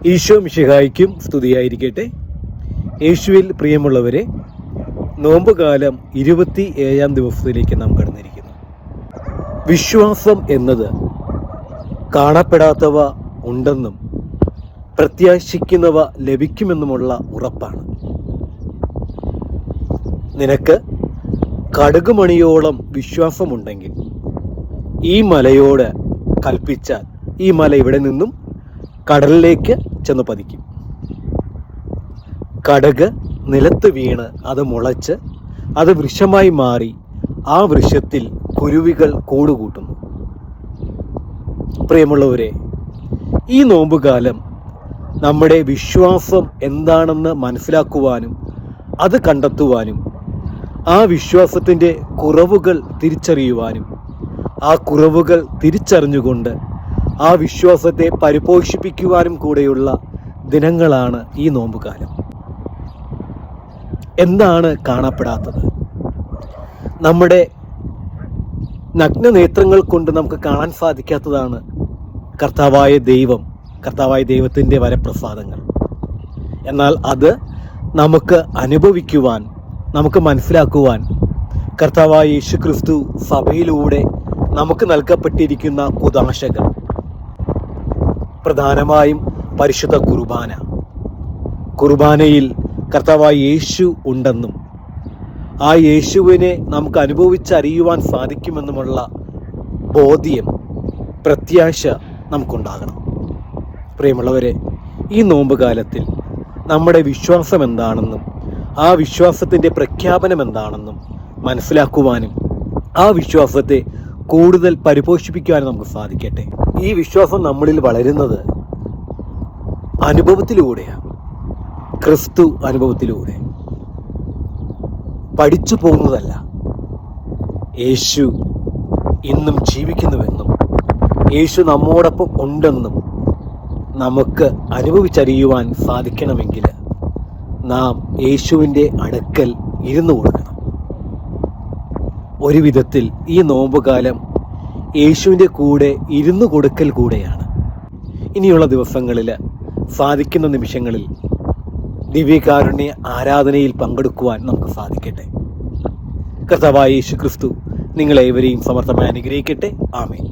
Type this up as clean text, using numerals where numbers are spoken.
ഈശോ മിശിഹായ്ക്കും സ്തുതിയായിരിക്കട്ടെ. യേശുവിൽ പ്രിയമുള്ളവരെ, നോമ്പുകാലം 27-ാം ദിവസത്തിലേക്ക് നാം കടന്നിരിക്കുന്നു. വിശ്വാസം എന്നത് കാണപ്പെടാത്തവ ഉണ്ടെന്നും പ്രത്യാശിക്കുന്നവ ലഭിക്കുമെന്നുമുള്ള ഉറപ്പാണ്. നിനക്ക് കടുകുമണിയോളം വിശ്വാസമുണ്ടെങ്കിൽ ഈ മലയോട് കൽപ്പിച്ചാൽ ഈ മല ഇവിടെ നിന്നും കടലിലേക്ക് ചെന്ന് പതിക്കും. കടുക് നിലത്ത് വീണ് അത് മുളച്ച് അത് വൃക്ഷമായി മാറി ആ വൃക്ഷത്തിൽ കുരുവികൾ കൂടുകൂട്ടുന്നു. പ്രിയമുള്ളവരെ, ഈ നോമ്പുകാലം നമ്മുടെ വിശ്വാസം എന്താണെന്ന് മനസ്സിലാക്കുവാനും അത് കണ്ടെത്തുവാനും ആ വിശ്വാസത്തിൻ്റെ കുറവുകൾ തിരിച്ചറിയുവാനും ആ കുറവുകൾ തിരിച്ചറിഞ്ഞുകൊണ്ട് ആ വിശ്വാസത്തെ പരിപോഷിപ്പിക്കുവാനും കൂടെയുള്ള ദിനങ്ങളാണ് ഈ നോമ്പുകാലം. എന്താണ് കാണപ്പെടാത്തത്? നമ്മുടെ നഗ്നനേത്രങ്ങൾ കൊണ്ട് നമുക്ക് കാണാൻ സാധിക്കാത്തതാണ് കർത്താവായ ദൈവത്തിൻ്റെ വരപ്രസാദങ്ങൾ. എന്നാൽ അത് നമുക്ക് അനുഭവിക്കുവാൻ, നമുക്ക് മനസ്സിലാക്കുവാൻ കർത്താവായ യേശുക്രിസ്തു സഭയിലൂടെ നമുക്ക് നൽകപ്പെട്ടിരിക്കുന്ന കുദാശകൾ, പ്രധാനമായും പരിശുദ്ധ കുർബാനയിൽ കർത്താവായ യേശു ഉണ്ടെന്നും ആ യേശുവിനെ നമുക്ക് അനുഭവിച്ചറിയുവാൻ സാധിക്കുമെന്നുമുള്ള ബോധ്യം, പ്രത്യാശ നമുക്കുണ്ടാകണം. പ്രിയമുള്ളവരെ, ഈ നോമ്പുകാലത്തിൽ നമ്മുടെ വിശ്വാസം എന്താണെന്നും ആ വിശ്വാസത്തിൻ്റെ പ്രഖ്യാപനം എന്താണെന്നും മനസ്സിലാക്കുവാനും ആ വിശ്വാസത്തെ കൂടുതൽ പരിപോഷിപ്പിക്കുവാനും നമുക്ക് സാധിക്കട്ടെ. ഈ വിശ്വാസം നമ്മളിൽ വളരുന്നത് അനുഭവത്തിലൂടെയാണ്, ക്രിസ്തു അനുഭവത്തിലൂടെ. പഠിച്ചു പോകുന്നതല്ല. യേശു ഇന്നും ജീവിക്കുന്നുവെന്നും യേശു നമ്മോടൊപ്പം ഉണ്ടെന്നും നമുക്ക് അനുഭവിച്ചറിയുവാൻ സാധിക്കണമെങ്കിൽ നാം യേശുവിൻ്റെ അടുക്കൽ ഇരുന്നു കൊടുക്കണം. ഒരു വിധത്തിൽ ഈ നോമ്പുകാലം യേശുവിൻ്റെ കൂടെ ഇരുന്നു കൊടുക്കൽ കൂടെയാണ്. ഇനിയുള്ള ദിവസങ്ങളിൽ സാധിക്കുന്ന നിമിഷങ്ങളിൽ ദിവ്യകാരുണ്യ ആരാധനയിൽ പങ്കെടുക്കുവാൻ നമുക്ക് സാധിക്കട്ടെ. കർത്താവായ യേശു ക്രിസ്തു നിങ്ങളേവരെയും സമർത്ഥമായി അനുഗ്രഹിക്കട്ടെ. ആമേൻ.